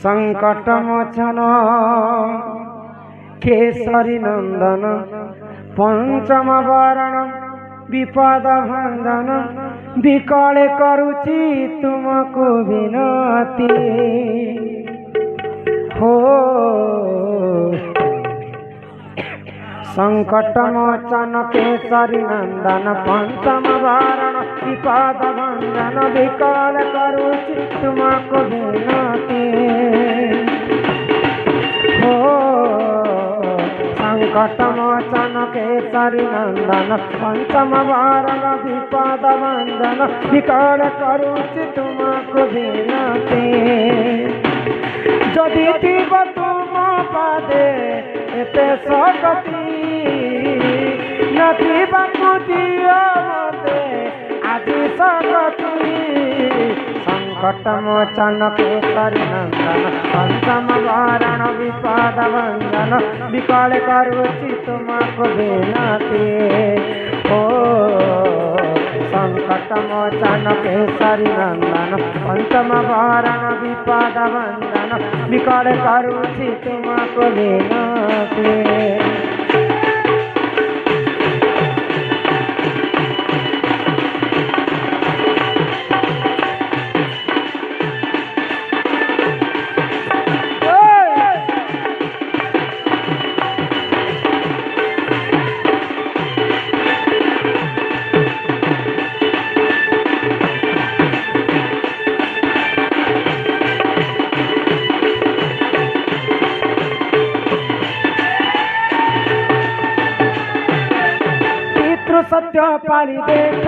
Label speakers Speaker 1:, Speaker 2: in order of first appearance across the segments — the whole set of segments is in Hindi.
Speaker 1: संकट मोचन केसरी नंदन पंचम वरण विपद भंजन विकले करुची तुमको विनती हो संकट मोचन केसरी नंदन पंचम वरण विपद भंजन विकल करुची तुमको विनती हो संकट मोचन केसरी नंदन पंचम वरण विपद भंजन विकल करुची तुमको विनती जदि थीब तुम पादे एते सकती नथिबाकु दियो मते आदि सकती संकट मोचन केसरी नंदन पंचम वरण विपद भंजन विकल करुची तुमको विनती हो संकट मोचन केसरी नंदन पंचम वरण विपद भंजन विकल करुची तुमको विनती सत्य पारी देख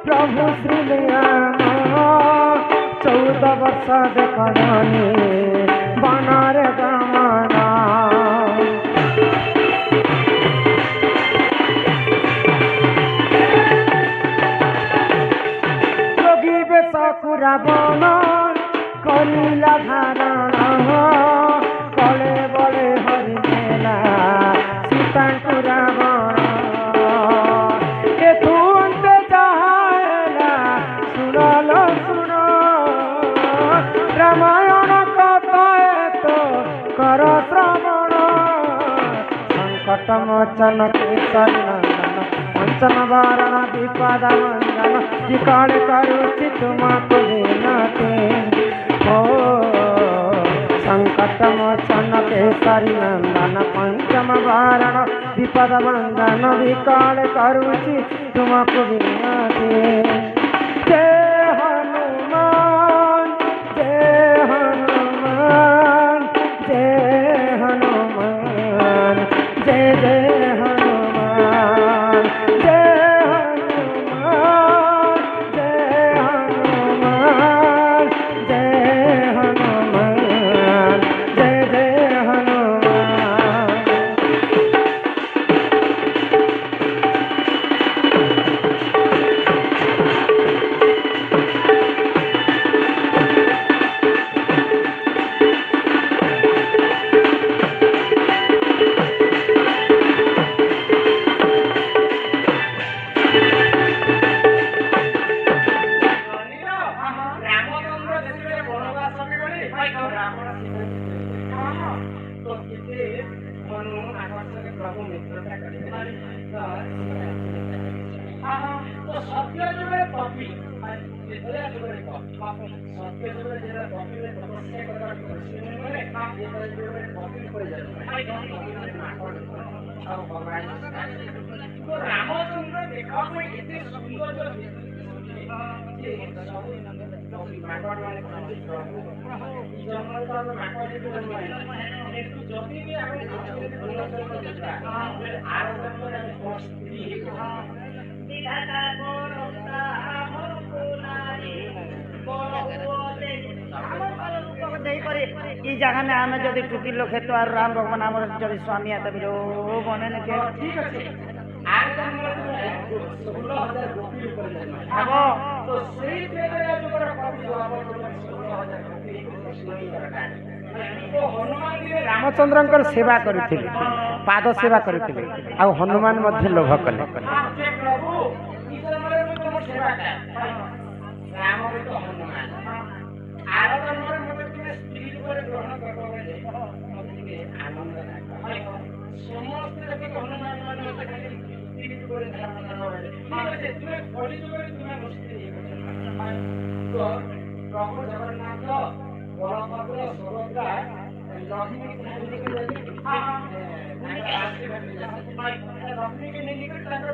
Speaker 1: प्रभु श्री राम 14 वर्ष देखनी बनर गमना योगी बेश रावण कलिला धारण कले बड़े हरिमेला सीता रावण रामायण कथाए तो कर श्रवण संकट मोचन केसरी नंदन पंचम वरण विपद भंजन विकल करुची तुमको विनती हो संकट मोचन केसरी नंदन पंचम वरण विपद भंजन विकल करुची तुमको विनती जय हनुमान जय हनुमान जय हनुमान जय जय हनुमान जय हनुमान जय हनुमान जय हनुमान जय जय हनुमान
Speaker 2: रामचंद्र देखा एते सुंदर
Speaker 3: जगह में आम जदि टुकी लोके तो राम भगवान आम जब स्वामी आता बने ठीक अच्छे
Speaker 1: रामचंद्र सेवा करते पाद सेवा करते आ हनुमान मध्य लोभ कले
Speaker 2: राम तो हनुमान आर जन्म स्त्री ସମସ୍ତେ ଦେଖିକି ହନୁମାନ ମାନେ ମତେ ଖାଲି ତିରିଶ করে ଧାରଣା ଦେବେ ଠିକ ଅଛି ତୁମେ ଖୋଲି ଯୁଗରେ ତୁମେ ବସିକି ଇଏ କରୁଛ ତ ପ୍ରଭୁ ଜଗନ୍ନାଥ ବଳଭଦ୍ର ସୁଭଦ୍ରା ଲକ୍ଷ୍ମୀ ନେଇକି ଲକ୍ଷ୍ମୀ के ନେଇକି ତାଙ୍କର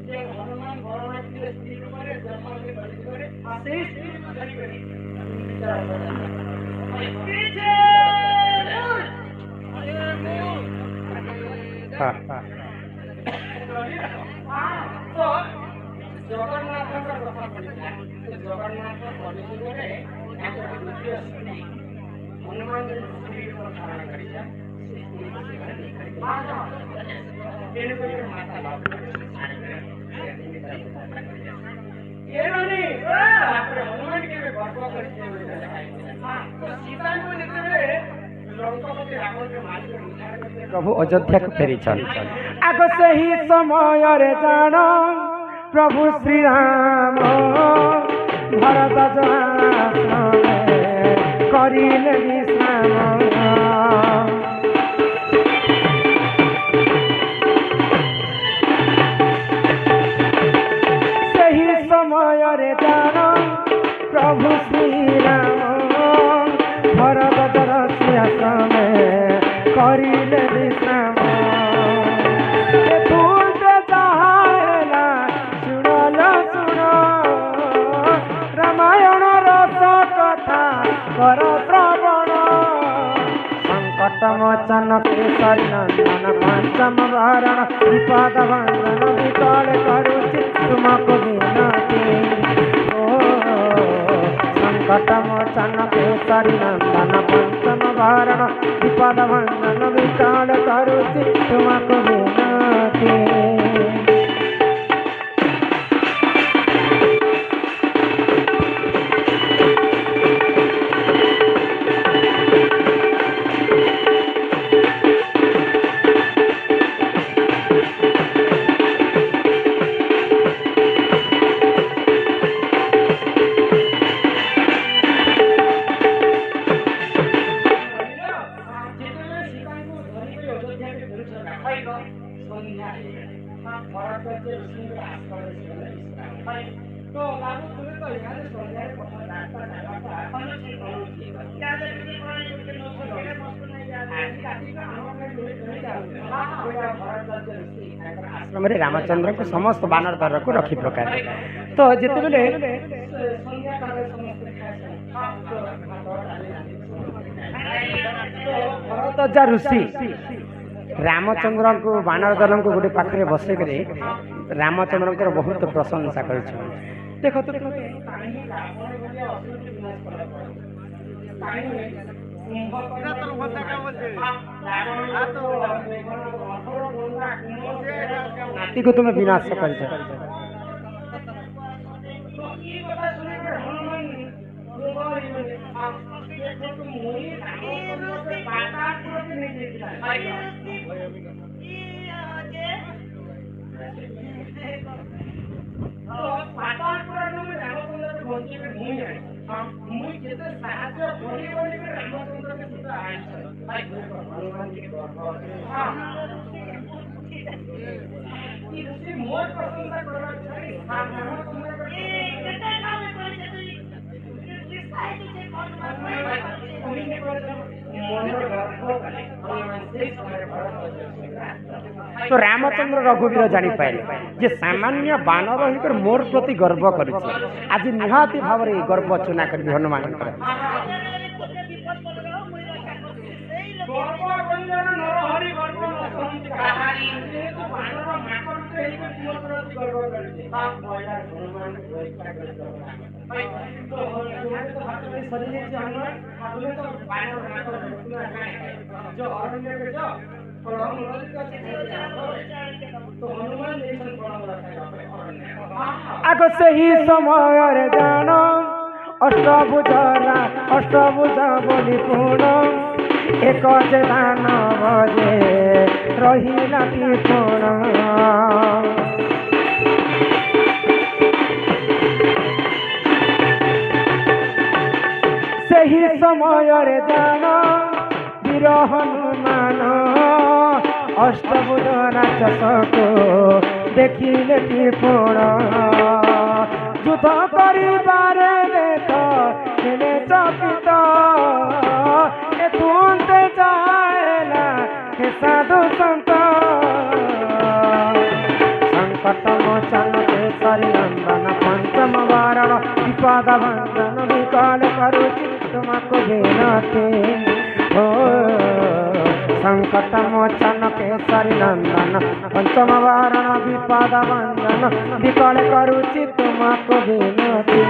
Speaker 2: ଯେ ହନୁମାନ ବଳରାମ ଥିଲେ ସ୍ତ୍ରୀ ରୂପରେ ଜନ୍ମ କରିଥିଲେ ସେଇ ସ୍ତ୍ରୀ ଧରିକରି ବିଚାର ତ ଜଗନ୍ନାଥଙ୍କ କଥା ପଡ଼ିଥିଲା ଜଗନ୍ନାଥ କଲିଯୁଗରେ ତାଙ୍କର ଦ୍ୱିତୀୟ ସ୍ତ୍ରୀ ହନୁମାନ ସ୍ତ୍ରୀ ଧାରଣ କରିଛେ ତେଣୁକରି ମାତା ହନୁମାନ କେବେ ଗର୍ବ କରିছে ସୀତାଙ୍କୁ ଯେତେବେଳେ ଲଙ୍କାପତି ରାବଣকে ମାରିକି ଉଦ୍ଧାର କରିଥିଲେ
Speaker 1: प्रभु अयोध्या को फेरी चल आग से ही समय रे जान प्रभु श्री राम भरत करिले विश्राम सही समय रे जान प्रभु श्री राम भरत करिले विश्राम रामायण रस कथा कर श्रवण संकट मोचन केसरी नंदन पंचम भरण विपद भंजन विकल करुचि तुमको विनती संकट मोचन केसरी नंदन पंचम भरण विपद भंजन विकल करुचि तुमको विनती आश्रम रामचंद्र को समस्त बानर दर को रखी प्रकार तो जिते बेले भरत ऋषि रामचंद्र को बानर दल को गोटे पाखे बसैक रामचंद्र बहुत प्रशंसा कर देखो तो नाती को तुम्हें विनाश कर तो रामचंद्र रघुवीर जानी पारे जे सामान्य बानर होकर मोर प्रति गर्व कर आज निहाती भाव में गर्व चुना कर हनुमान आग से ही समय जान अष्टभुज बोली पूर्ण एक दान बजे रहिला कि पूर्ण से ही समय जान वीर हनुमान अष्टभुज राक्षस को देखिले कृपण युद्ध करिबारे देख हेले चकित एथुंते जाएला हे साधु संत संकट मोचन केसरी नंदन पंचम वारण विपद भंजन विकल करुचि तुमको विनती हो संकट मोचन केसरी नंदन पंचम वारण विपद भंजन विकल करुचि तुमको विनती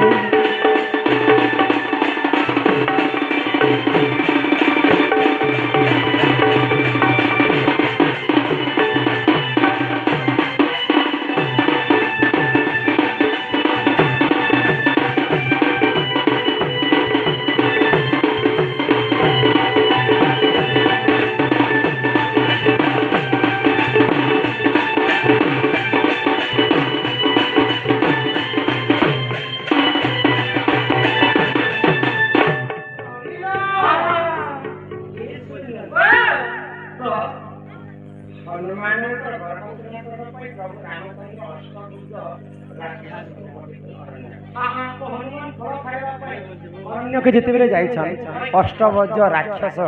Speaker 1: ଅନ୍ୟକୁ ଯେତେବେଳେ ଯାଇଛନ୍ ଅଷ୍ଟଭୁଜ ରାକ୍ଷସ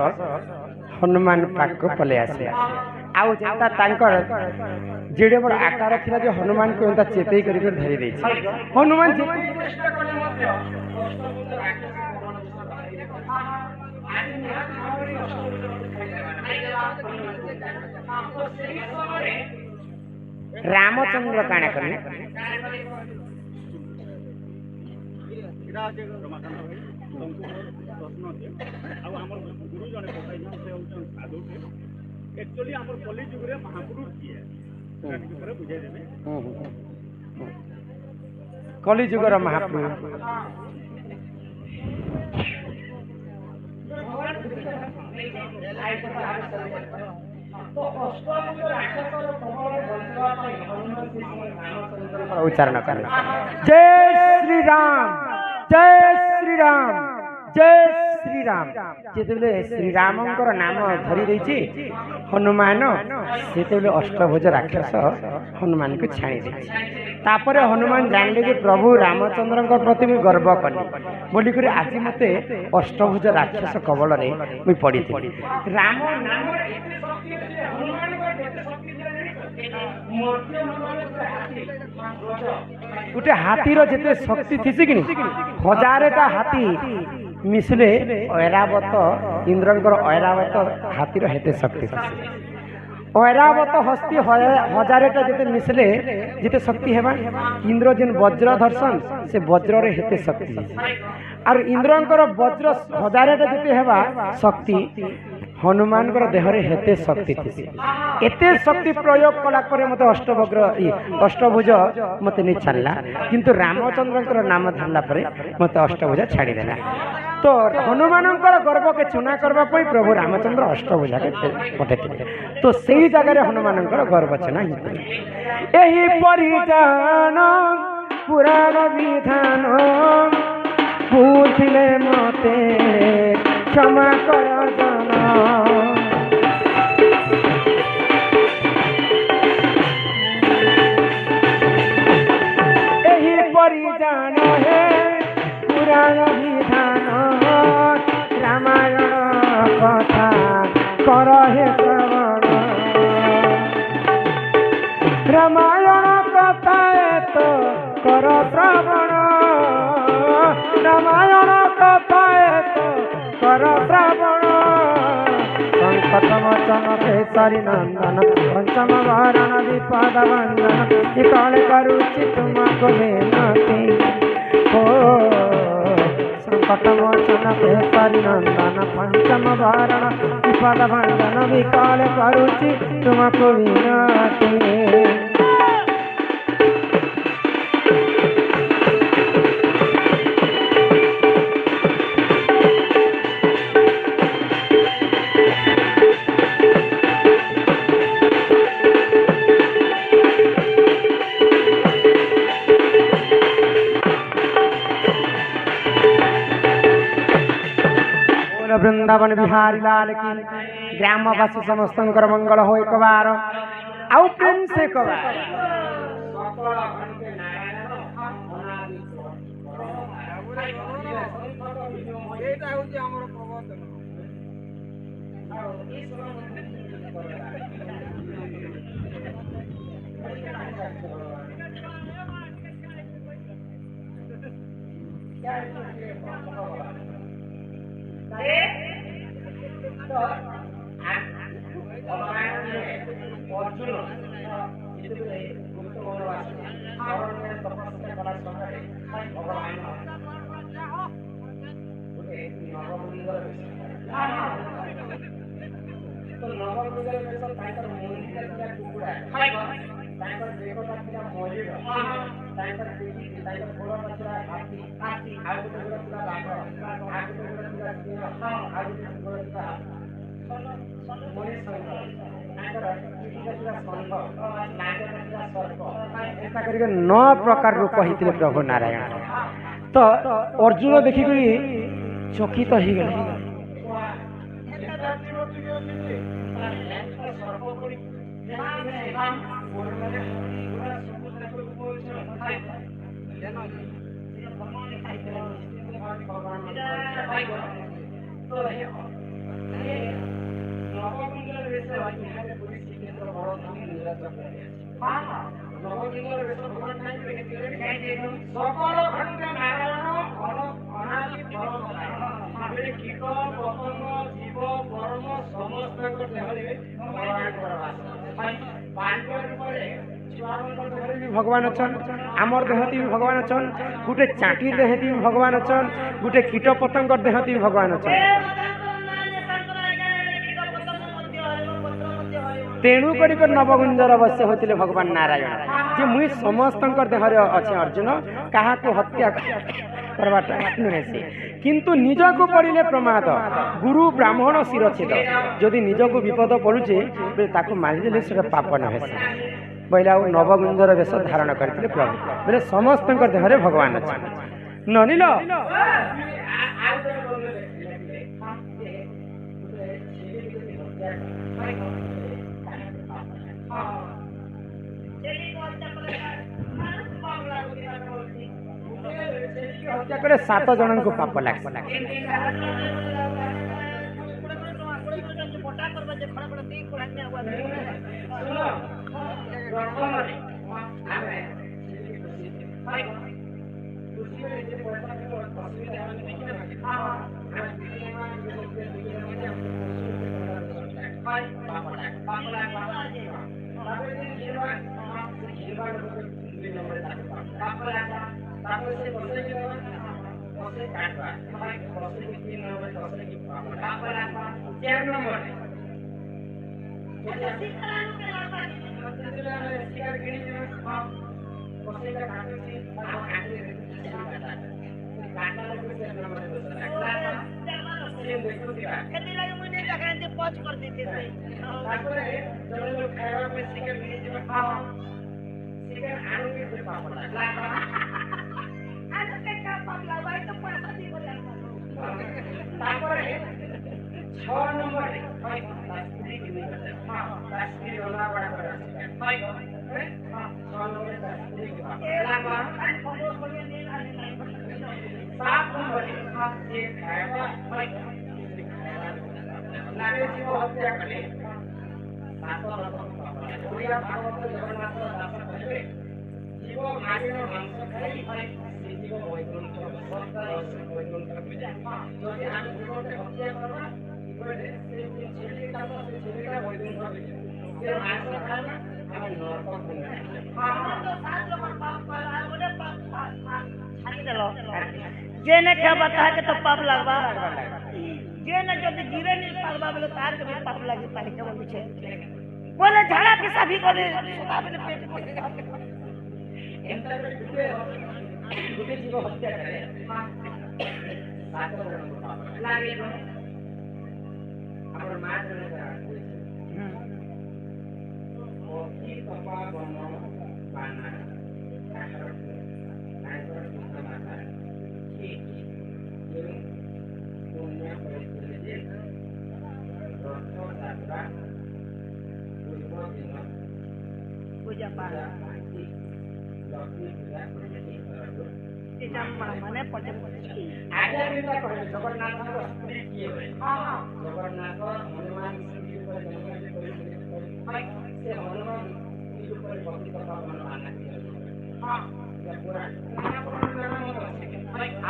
Speaker 1: ହନୁମାନ ପାଖକୁ ପଳେଇ ଆସେ ଆଉ ଯେନ୍ତା ତାଙ୍କର ଯେଡ଼େ ବଡ଼ ଆକାର ଥିଲା ଯେ ହନୁମାନଙ୍କୁ ଏନ୍ତା ଚେପେଇ କରି ଧରି ଦେଇଛି ହନୁମାନ
Speaker 2: ଚେଷ୍ଟା କଲେ ମଧ୍ୟ ଅଷ୍ଟଭୁଜ ରାକ୍ଷସ ଆଜି ନିହାତି ଭାବରେ ଅଷ୍ଟଭୁଜ ସେହି ସମୟରେ
Speaker 1: ରାମଚନ୍ଦ୍ର କାଣା କଲେ
Speaker 4: एक्चुअली आम कली जुगे महापुरुष किए बुझे
Speaker 1: कली जुगर महापुरुष उच्चारण करें जय श्री राम जय श्री राम जय श्री राम जेतेबेले श्री रामंकर नाम धरी देछि हनुमान सेतेबेले अष्टभुज राक्षस हनुमान को छाणी देछि तापरे हनुमान जानले जे प्रभु रामचंद्र प्रति भी गर्व कली बोली करे आज मते अष्टभुज राक्षस कबल रे मुई पड़ी थी राम नाम
Speaker 2: एते शक्ति अछि हनुमान को एते शक्ति मूर्ति
Speaker 1: गोटे हाथी रो जेते शक्ति थिसी कि हजारेटा हाथी मिसले ऐरावत इंद्रंकर ऐरावत हाथीर हेते शक्ति ऐरावत हस्ती हजारेटा जेते मिसले जेते शक्ति हेबा इंद्र जेन वज्र धर्षण से वज्र रे हेते शक्ति और इंद्रंकर वज्र हजारेटा जेते हेबा शक्ति हनुमान देह रे हेते शक्ति थी एते शक्ति प्रयोग कला पर मते अष्टभुज मते नहीं छाड़ला किंतु रामचंद्र नाम धरला पर मते अष्टभुज छाड़ी देला तो हनुमान गर्व के चुना करबा पई प्रभु रामचंद्र अष्टभुजा के पठेथिले तो सेही जगह रे हनुमान गर्व चुना एही परिजान पुराण विधान भूथिले मते क्षमा कर जना एही परिजान हे पुराण विधान रामायण कथा कर हे श्रवण रामायण कथा तो कर श्रवण रामायण कथा तो कर श्रवण संकट मोचन केसरी नंदन पंचम वारण विपद भंजन विकल करुचि तुमको विनती हो संकट मोचन केसरी नंदन पंचम वारण विपद भंजन विकल करुचि तुमको विनती বৃন্দাবন বিহারী লাল কি গ্রামবাসী সমস্তঙ্কর মঙ্গল হয় কবার আউ প্রেম সে কবার
Speaker 2: সকল ঘন্টে নারায়ণ অনাদি
Speaker 4: এইটা হচ্ছে আমার প্রবর্তন
Speaker 2: ଆଉ ଏଇ ଅର୍ଜୁନ ଯେତେବେଳେ ଗୁପ୍ତ ବନବାସ ଅରଣ୍ୟରେ ତପସ୍ୟା କଲା ସମୟରେ ଭଗବାନ ଗୋଟେ ନବଲିଙ୍ଗର ବେଶ ତ ନବଲିଙ୍ଗର ବେଶ ତାଙ୍କର ମୁଣ୍ଡରେ ଥିଲା କୁକୁଡ଼ା ତାଙ୍କର ଦେହଟା ଥିଲା ମୟୁର ତାଙ୍କର ଗୋଡ଼ଟା ଥିଲା ହାତୀ ଆଉ ଗୋଟେ ଗୋଡ଼ ଥିଲା ବାଘ ଆଉ ଗୋଟେ ଗୋଡ଼ ଥିଲା ସିଂହ ଆଉ ଗୋଟେ ଗୋଡ଼ ଥିଲା ମଣିଷ ତାଙ୍କର ପିଠିଟା ଥିଲା ଷଣ୍ଢ ନାକଟା ଥିଲା ସର୍ପ
Speaker 1: ଏନ୍ତା କରିକି 9 ପ୍ରକାର ରୂପ ହେଇଥିଲେ ପ୍ରଭୁ ନାରାୟଣ ତ ଅର୍ଜୁନ ଦେଖିକରି ଚକିତ ହେଇଗଲେ
Speaker 2: সকল খণ্ড নারায়ণ অনাদি কীট পতঙ্গ জীব কর্ম ସମସ୍ତଙ୍କ ଦେହରେ ଭଗବାନଙ୍କର ବାସ ପାଞ୍ଚ ରୂପରେ ଛୁଆମାନଙ୍କ ଦେହରେ ବି
Speaker 1: ଭଗବାନ ଅଛନ୍ ଆମର ଦେହତି ବି ଭଗବାନ ଅଛନ୍ ଗୋଟେ ଚାଟି ଦେହତି ବି ଭଗବାନ ଅଛନ୍ ଗୋଟେ କୀଟ ପତଙ୍ଗର ଦେହତି ବି ଭଗବାନ ଅଛନ୍ ତେଣୁ କରିକ ନବଗୁଞ୍ଜର ଅବଶ୍ୟ ହୋଇଥିଲେ ଭଗବାନ ନାରାୟଣ ଯେ ମୁଇଁ ସମସ୍ତଙ୍କର ଦେହରେ ଅଛେ ଅର୍ଜୁନ କାହାକୁ ହତ୍ୟା করবাটা নুহে সে কিন্তু নিজকু পড়িলে প্রমাদ গুরু ব্রাহ্মণ শিরচ্ছেদ যদি নিজকু বিপদ পড়ুছে তাকে মারিদেলে সেটা পাপ নহে বইলে আউ নবগুঞ্জর বেশ ধারণ করে প্রভু বলে সমস্ত দেহরে ভগবান আছে ননিল হত্যা করে 7 জনଙ୍କୁ পাপ লাগছে
Speaker 3: जेने क्या बता के तो पाप लगवा जेने जब गिरे नहीं पारबा बोले तार के भी पाप लगी पारी के बोले छे बोले झाड़ा के सभी बोले सुता बोले पेट
Speaker 2: ଗୋଟେ ଜୀବ ହତ୍ୟା କରେ ଆମର ମା ଜଣେ ଅତି ତପା ବନ ବାନା ତାଙ୍କର ମାତା ପୁଣ୍ୟ କରିଥିଲେ
Speaker 3: ପୂଜା ପାଠ ଏଇଟା ମାନେ ପଟେ
Speaker 2: ଆଜ୍ଞା ବିନା କହିଲେ ଜଗନ୍ନାଥଙ୍କ ସ୍ତ୍ରୀ କିଏ ହୁଏ ଜଗନ୍ନାଥ ହନୁମାନ ସ୍ତ୍ରୀ ଉପରେ ଜନ୍ମ ସେ ହନୁମାନ ସ୍ତ୍ରୀ ଉପରେ ପତିତ ପାବନ ମାନ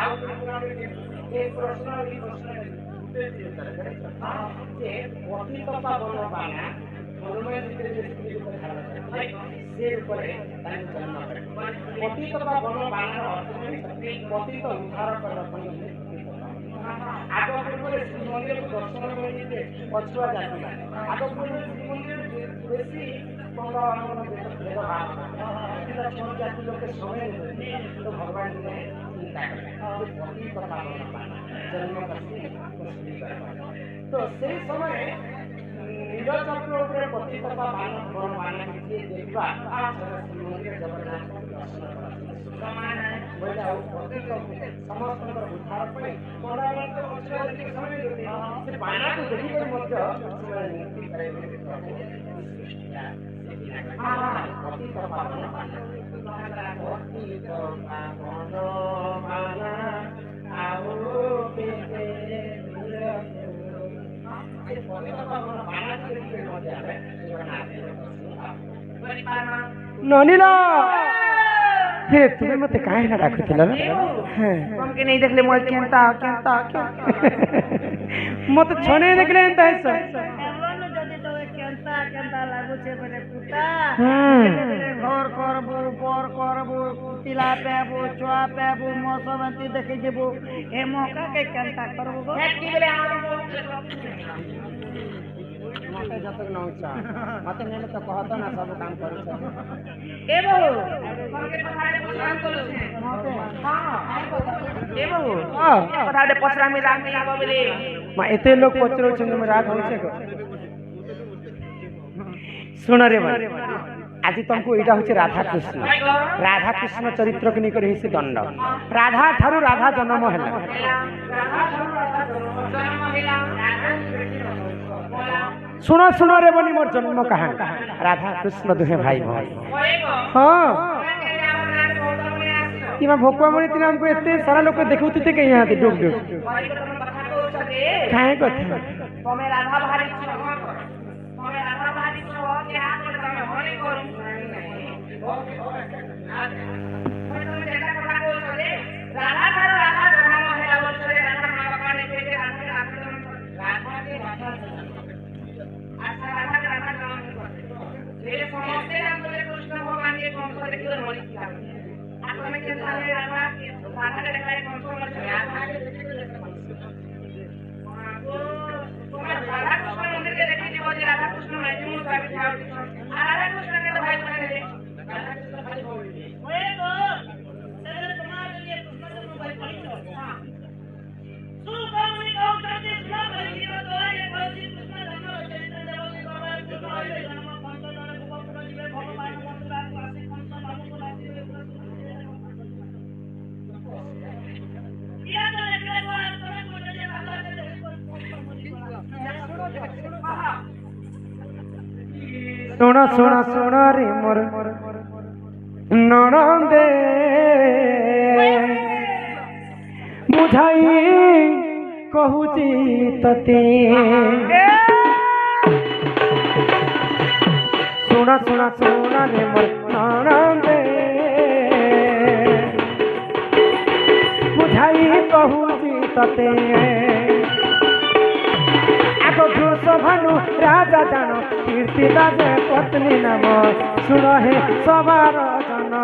Speaker 2: ଆଉ ଏ ପ୍ରଶ୍ନ ଯେ ପତିତ ପାବନ ବାନା ହନୁମାନ ଭିତରେ ଯେ ସ୍ତ୍ରୀ ଉପରେ ଧାରଣ କରେ ସେ ଉପରେ ତାଙ୍କୁ ଜନ୍ମ କରେ ପତିତ ପାବନ ବାନାର ଅର୍ଥ ପତିତ ଉଦ୍ଧାର କରିବା ପାଇଁ ଆଗ ପୂର୍ବରେ ଶ୍ରୀମନ୍ଦିରକୁ ଦର୍ଶନ କରିଥିଲେ ପଛୁଆ ଜାତି ଆଗ ପୂର୍ବରେ ଶ୍ରୀମନ୍ଦିର ବେଶୀ ଛଅ ଜାତି ଲୋକେ ସମୟ ତ ଭଗବାନ ଚିନ୍ତା କଲେ ପତିତ ପାବନ ବାନା ଜନ୍ମ କରି ତ ସେଇ ସମୟରେ ନୀଳଚକ୍ର ଉପରେ ପତିତ ପାବନ ବାନା ଯିଏ ଦେଖିବା ଶ୍ରୀମନ୍ଦିର ଜଗନ୍ନାଥ ଦର୍ଶନ କରନ୍ତି ସମସ୍ତଙ୍କର ଉଦ୍ଧାର ପାଇଁ ସେ ବାନାକୁ ଦେଖିକରି ମଧ୍ୟ ମୁକ୍ତି ପାଇବେ ପତିତ ପାବନ ଆଉ
Speaker 1: ନନିଲ हे तुम्हें मते काहे ना डाकुथिला ना हैं
Speaker 3: तुमके नहीं देखले मोर केंता केंता
Speaker 1: मते छने देखले एंता है सर
Speaker 3: एवनो जदी तो केंता केंता लागु छे बने पुता घर करबो पर करबो कुतिला पेबो चुआ पेबो मौसमती देखे जेबो ए मौका के केंता करबो गो हेती बेले हमर
Speaker 1: मते जतक न उचा मते नेले तो कहत ना सब काम करू
Speaker 3: ए बहु हमके पठाड़े पछराम करू छे हां ए बहु पठाड़े पछराम में राग नहीं आबो बेले
Speaker 1: मा एते लोग पचरो छन में राग होइसे को सुन रे भाई आज तुमको एटा होचे राधा कृष्ण चरित्र के निकर हिसे दंड राधा थारु राधा जन्म हैला सुनो सुनो रे बनी मोर जन्म कहानी राधा कृष्ण दुहे भाई भाई हाँ इमा भोकवा मणि तीन हमको एते सारा लोग देखुती थे कहीं आते डुब डुब काहे कथा
Speaker 3: तमे राधा भारी छ तमे राधा भारी छ के हाथ में तमे होने करू राधा थारो राधा जन्म हैला वर्षरे राधा मां बापा ने के राधा के राधा अच्छा राधा जन्म ये समझते हम बोले कृष्ण भगवान के कौन सा देखिए होली की आप हमें के सारे राधा के देखाए कौन सा मर राधा के राधा कृष्ण मंदिर के देखी थी बोले राधा कृष्ण मैजिक में साबित था राधा कृष्ण के तो भाई बने थे राधा कृष्ण भाई ओए गो तेरे तुम्हारे लिए कृष्ण जन्म भाई पड़ी तो हां सुकामनी को करते सुना भाई जीव तो ये भगवान कृष्ण जन्म चरित्र देवनी भगवान कृष्ण जन्म पंचदान भगवान जीव भगवान मंत्र वासी पंच नाम को लाती है किया तो लेके वो तुम्हें मुझे ये भाला के
Speaker 1: सुनो सुनो सुनो रे मोर ननदे बुझाई कहूची तते सुना सुना सुना रे मोर ननदे बुझाई कहूची तते भानु राजा जानो कीर्ति राजे पत्नी नाम सुन हे सवार जन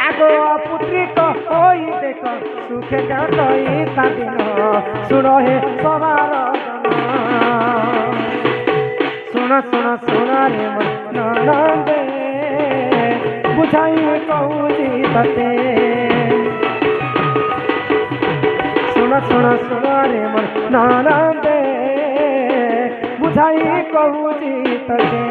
Speaker 1: आगो पुत्री तो होई देख सुखे जातई दिन सुन हे सवार जन सुन सुन सुन रे ननदे बुझाई कहूची तते सुन सुन रे मोर ननदे बुझाई कहूची तते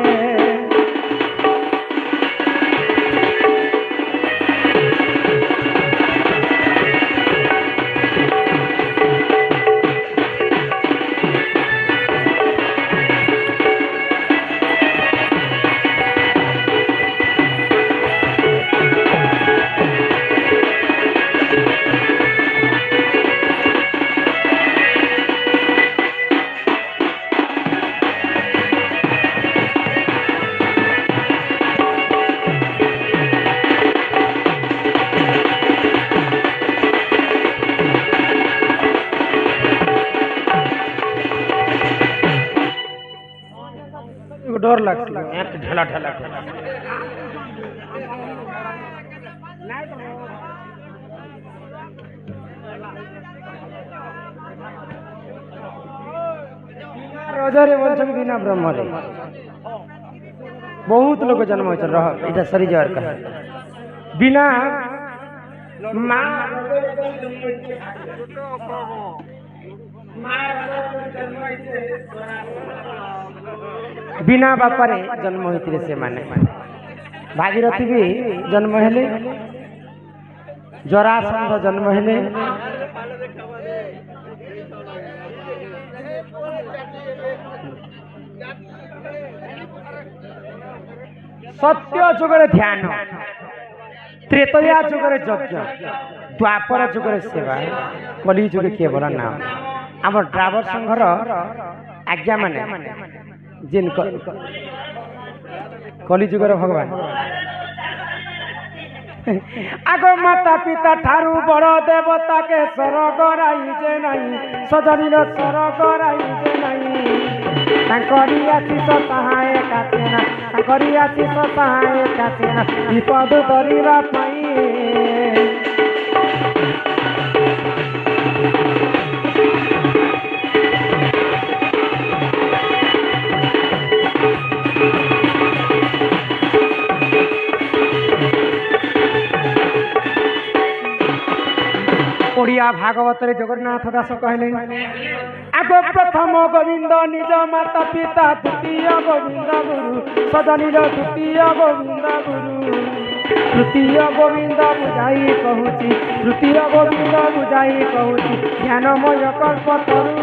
Speaker 1: डर लगती है ढेला ढेला ढेला रजरे बोलछन बिना ब्रह्म रे बहुत लोग जन्म होइछ रह इटा सरी जर का बिना मां बिना बापारे जन्म होइथिले से माने भागीरथी भी जन्म हेले जरासंध जन्म हेले सत्य जुगरे ध्यान त्रेतया जुगरे यज्ञ द्वापर जुगरे सेवा कली जुगे केवल नाम आम ड्राइवर संघर आज्ञा माने जिन कली जुगर भगवान आग माता पिता ठारू बड़ देवता के स्वर गराई जे नहीं सजनीर स्वर गराई जे नहीं तांकरी आशीष सहाय कासेना तांकरी आशीष सहाय कासेना विपद करिबा पई ओडिया भागवत रे जगन्नाथ दास कहले आग प्रथम गोविंद निज माता पिता द्वितीय गोविंद गुरु सजनीर द्वितीय गोविंद गुरु तृतीय गोविंद बुझाई कहूची तृतीय गोविंद बुझाई कहूची ज्ञानमय कल्पतरु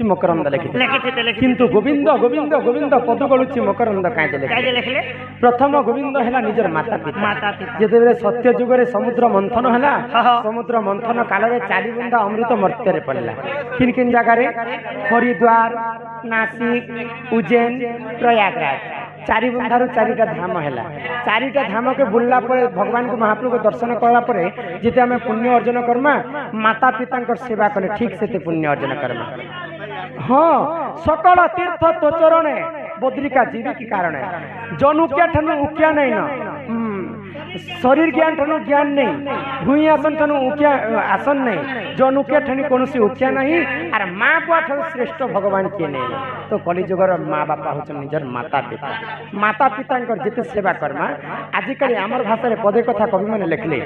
Speaker 1: मकरंद लिखिते किंतु गोविंद गोविंद गोविंद पद गलुची मकरंद काजे लिखले प्रथम गोविंद हैला निजर माता पिता जेतेबेले सत्य जुगरे समुद्र मंथन हैला समुद्र मंथन काल रे 4 बुंदा अमृत मर्त्य रे पड़ला किन किन जगह रे हरिद्वार नासिक उज्जैन प्रयागराज 4 बुंदारु 4टा धाम हैला 4टा धाम के बुलला पर भगवान को महाप्रभु को दर्शन करला पर जेते हमें पुण्य अर्जन करमा माता पिता सेवा कले ठीक से पुण्य अर्जन करमा हाँ सकल तीर्थ तो चरणे बद्रिका जीवी की कारण जनुक्या ठनु उक्या नहीं ना शरीर ज्ञान ठनु ज्ञान नहीं भूई आसन ठनु उक्या आसन नहीं जनुक्या ठनु कौन उक्या नहीं और माँ बुआ ठनु श्रेष्ठ भगवान किए नहीं तो कलिजुगर माँ बापा होचन निजर माता पिता माता पिता जिते सेवा करमा आजिकल आमर भाषा पदे कथा कवि मैंने लिखले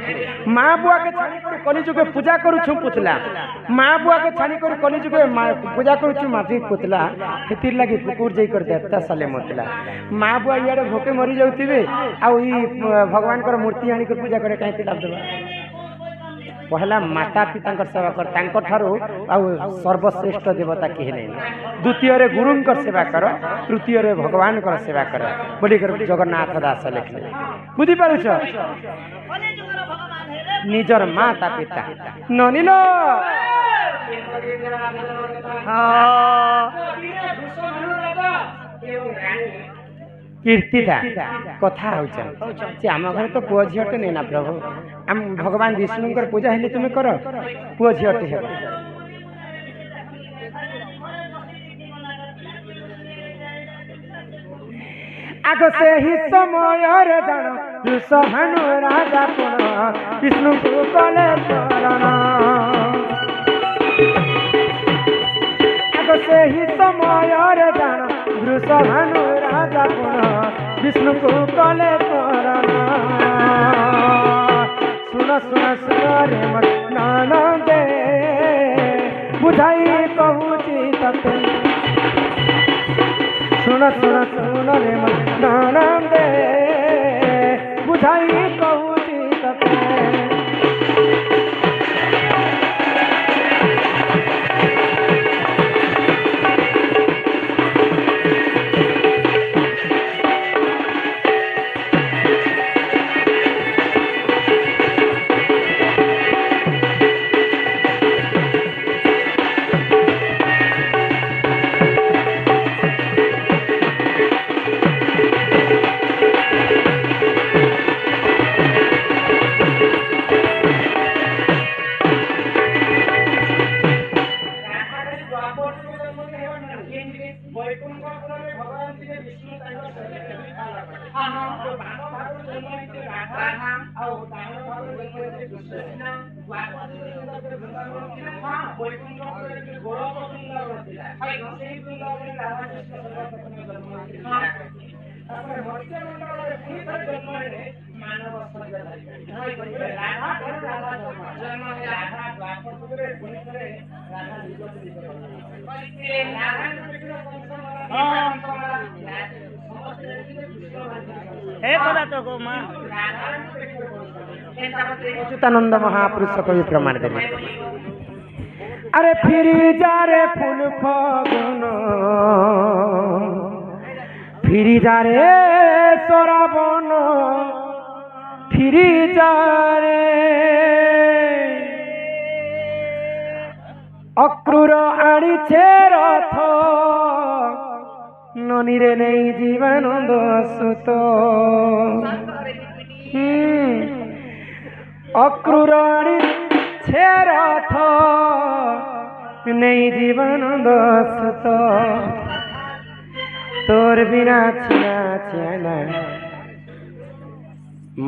Speaker 1: माँ बुआ के छाणी कर कलिजुगे पूजा करूँ पुतला माँ बुआ के छाणी कर कलिजुगे पूजा करूँ माटी पुतला हेतिर लगी कुकुर जाकर देवता साले मतला माँ बुआ इे भोके मरी जाऊे आई भगवान मूर्ति आनी पूजा करे कहीं लाभ देवा पहला माता पिता सेवा कर सर्वश्रेष्ठ देवता कहे नहीं द्वितीय रे गुरु सेवा कर तृतीय रे भगवान सेवा कर बोली जगन्नाथ दास लिखले बुझी पारुछ निजर माता पिता ननिल कीर्तिदा कथा से आम घर तो पुओ झीटे नहीं ना प्रभु आम भगवान विष्णु पूजा हेले तुम कर पुओ झीटे हे आग से ही समय रे जान भानु राजा पुन विष्णु को कले चरण आग से ही समय रे जान भानु राजा पुन विष्णु को कले चरण सुन सुन सुन रे नंदे बुझाई कहूची तते सुन सुन सुन रे नंदे बुझाई कहूची तते
Speaker 2: ଜନ୍ମ ହେଇଛି ରାଧା ଆଉ ଡାହାଣ ପାଖରେ ଜନ୍ମ ହେଇଛି କୃଷ୍ଣ ଦ୍ୱାପର ଯୁଗରେ ବୃନ୍ଦାବନ ଥିଲା ବୈକୁଣ୍ଠରେ ଗୋଲକ ବୃନ୍ଦାବନ ଥିଲା ସେଇ ବୃନ୍ଦାବନରେ ରାଧାକୃଷ୍ଣ ସର୍ବପ୍ରଥମେ ଜନ୍ମ ହେଇଥିଲା ତାପରେ ମତ୍ସ୍ୟ ମଣ୍ଡଳରେ ପୁଣି ଥରେ ଜନ୍ମ ହେଲେ ମାନବ ଶରୀର ରାଧା ଜନ୍ମ ହେଲା ରାଧା ଦ୍ୱାପର ଯୁଗରେ ପୁଣି ଥରେ ରାଧା ନିଜକୁ ନିଜ
Speaker 1: अच्युतानंद महापुरुष कवि प्रमाण देले अरे फिर जा रे फूल फागुन फिर जा रे सराबन फिर जा रे अक्रूर आड़ी छे रथ ननीरे नहीं जीवानंद सुत अक्रूर आड़ी छे रथ नहीं जीवानंद सुत तोर बिना छिया छियाना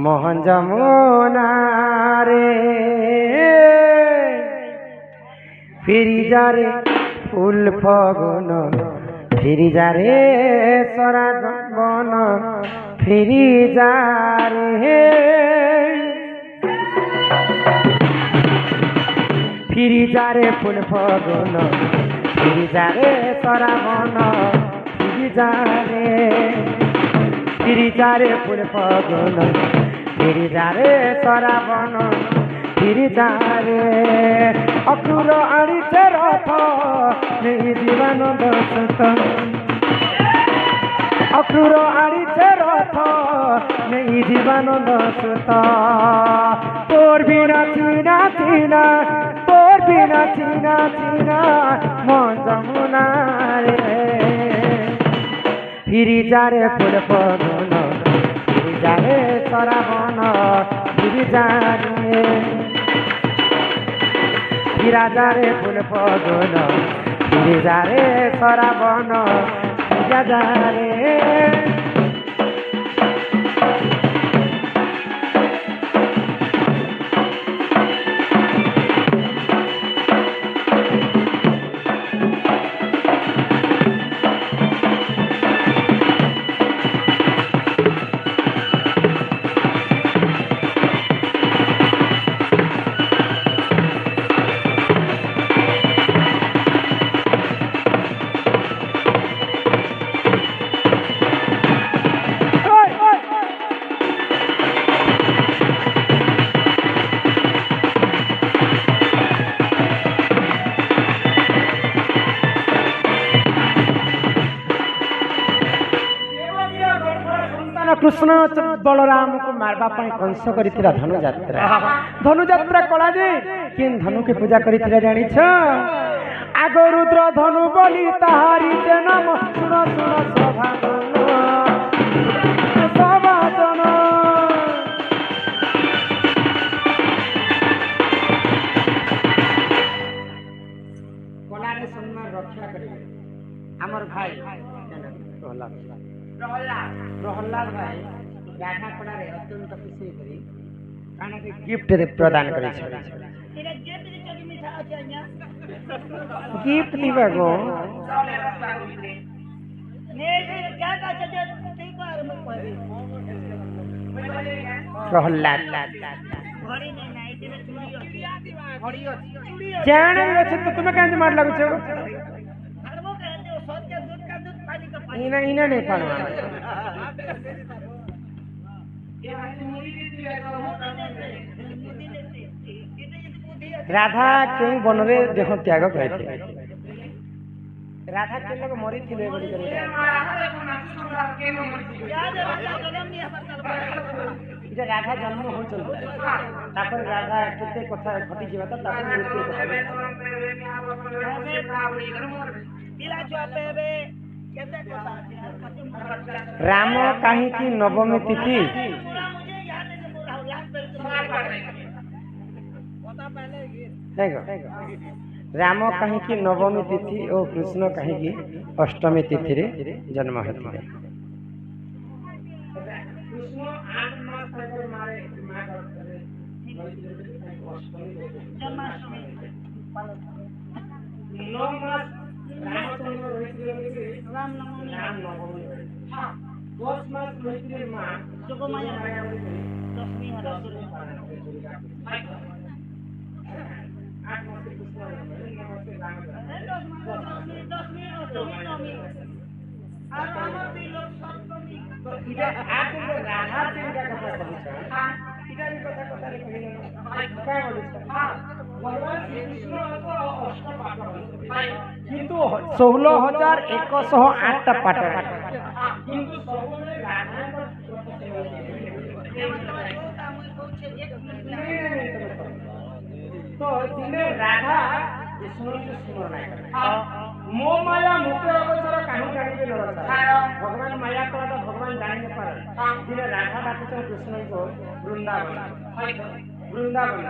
Speaker 1: मोहन जमुना रे फिरी जा रे फूल फगुन फिरी जा रे सराबन फिरी जा रे फिरी जा रे फूल फगुन फिरी जा रे सराबन फिरी जा रे फिरी जा रे फूल फगुन फिरी जा रे सराबन फिरी जा रे अक्रूर आड़ी छे रथ नहीं जीवानंद सुत अक्रूर आड़ी छे रथ नहीं जीवानंद सुत तोर बिना चीना चीना तोर बिना चीना चीना मन जमुना रे फिरी जा रे फूल फगुन फिरी जा रे सराबन फिरी जा रे फिरा जा रे फूल फगुन फिरी जा रे सराबन फिरा जा रे कृष्ण बलराम को मारवा कंस कर धनुजात्रा कला जे किन धनु के पूजा कर जानी आग रुद्र धनु बोली ताहारी नाम सुन सुन सभाजन कलारे सम्मान रक्षा करेंगे आमर भाई प्रहलाद भाई गाढ़ा पड़ारे अत्यंत खुशी करी काना के गिफ्ट प्रदान करी गिफ्ट दिबा गो प्रहलाद जान अछि तो तुम कांज मार लागु छो इना इना नहीं पाना राधा क्यों वन रे देह त्याग करते राधा के लोग मरी थिले बड़ी करे इजे राधा जन्म हो चलता तापर राधा केते कथा घटी जीवा त तापर मृत्यु राम कहीं की नवमी तिथि राम कहीं की नवमी तिथि और कृष्ण कहीं की अष्टमी तिथि रे जन्म होते
Speaker 2: कृष्ण 8
Speaker 3: জন্মাষ্টমী পালন করে।
Speaker 2: 9 মাস রামচন্দ্র হয়েছিলেন
Speaker 3: রামনবমী
Speaker 2: রামনবমী। হ্যাঁ, 10 মাস হয়েছিলেন মা
Speaker 3: যোগমায়া
Speaker 2: মায়াবতী।
Speaker 3: দশমী হলো শুরু।
Speaker 2: 8 মাসে কৃষ্ণ জন্ম, 9 মাসে রাম জন্ম।
Speaker 3: দশমী অষ্টমী নবমী আর আমার তিলক সপ্তমী।
Speaker 2: তো এটা আপনি রাধার চিন্তা কথা বলছেন, এটা কথা কথা কহিলেন কাঁ বলছেন। ভগবান শ্রীকৃষ্ণ তো অষ্টপাঠ
Speaker 1: কিন্তু 16,108টা পাঠ
Speaker 2: কিন্তু ସବୁବେଳେ ରାଧାଙ୍କ ତ ଦିନେ ରାଧା ବିଷ୍ଣୁଙ୍କୁ ସ୍ମରଣ କଲେ। ମୋ ମାୟା ମୁକ୍ତ ଅବସର କାହିଁ ଜାଣିବେ ନରସାର। ଭଗବାନ ମାୟା କଲା ତ ଭଗବାନ ଜାଣି ନ ପାରେ। ଦିନେ ରାଧା ଡାକୁଛନ୍ତି କୃଷ୍ଣଙ୍କୁ ବୃନ୍ଦାବନ। ବୃନ୍ଦାବନ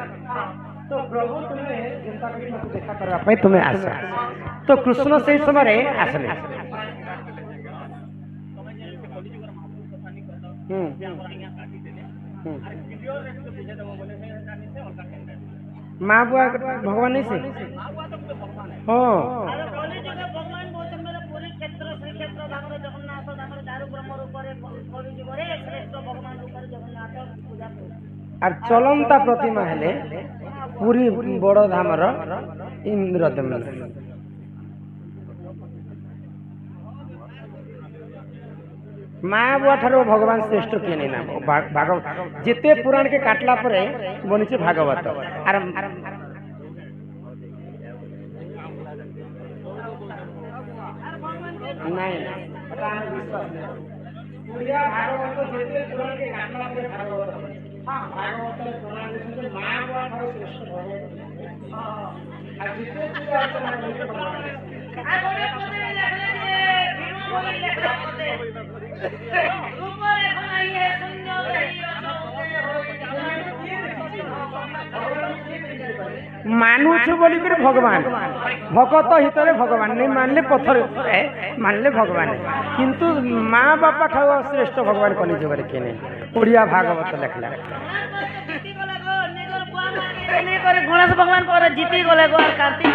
Speaker 2: ତ ପ୍ରଭୁ ତୁମେ ଚିନ୍ତା କରି ମୋତେ ଦେଖା କରିବା
Speaker 1: ପାଇଁ ତୁମେ ଆସ। ତ କୃଷ୍ଣ ସେଇ ସମୟରେ ଆସିଲେ। ମା ବୁଆ ଭଗବାନ ନେଇ ସେ ହଁ
Speaker 3: আর কলিযুগে ভগবান বলছেন মানে পুরী ক্ষেত্র শ্রীক্ষেত্র ধামরে জগন্নাথ ধামরে দারু ব্রহ্ম রূপরে কলিযুগরে শ্রেষ্ঠ ভগবান রূপরে জগন্নাথ পূজা করে।
Speaker 1: আর চলন্তা প্রতিমা হেলে পুরী বড় ধামর ইন্দ্রদেব। মা বুয়া ঠাରୁ ভগবান শ্রেষ্ঠ কিଏ নেই না ভাগবত যেতে পুরাণ কে কাটলা পরে বনিছে ভাগবত। আর
Speaker 2: ନାଇଁ ଏଟା ଆମେ ବିଶ୍ୱାସ ନାହିଁ। ଓଡ଼ିଆ ଭାଗବତ ଯେତେ ପୁରାଣକେ କାଟଲା ପରେ ଭାଗବତ। ହଁ ଭାଗବତରେ ପ୍ରମାଣ ଦେଇଛନ୍ତି ମା ବୁଆ ଠାରୁ ଶ୍ରେଷ୍ଠ ଭଗବତ। ଆଉ ଯେତେ ପୂଜା ଅର୍ଚ୍ଚନା କରିବେ ଭଗବାନ।
Speaker 3: আর বড় পদে লেখলে যে ভীম বলে লেখা পদে রূপ রেখা নাই হে শূন্য দেই অচৌতে হই।
Speaker 1: মানুছ বলিকি ভগবান ভকত হিতরে ভগবান নেই মানলে পথর মানলে ভগবান কিন্তু মা বাপা ঠাও শ্রেষ্ঠ ভগবান কলিযুগরে কিଏ নেই। ওড়িয়া ভাগবত লেখলা
Speaker 3: জিতি গলে গো নিজর বুয়া মাকে করে গণেশ ভগবান পরে জিতি গলে গো আর কার্তিক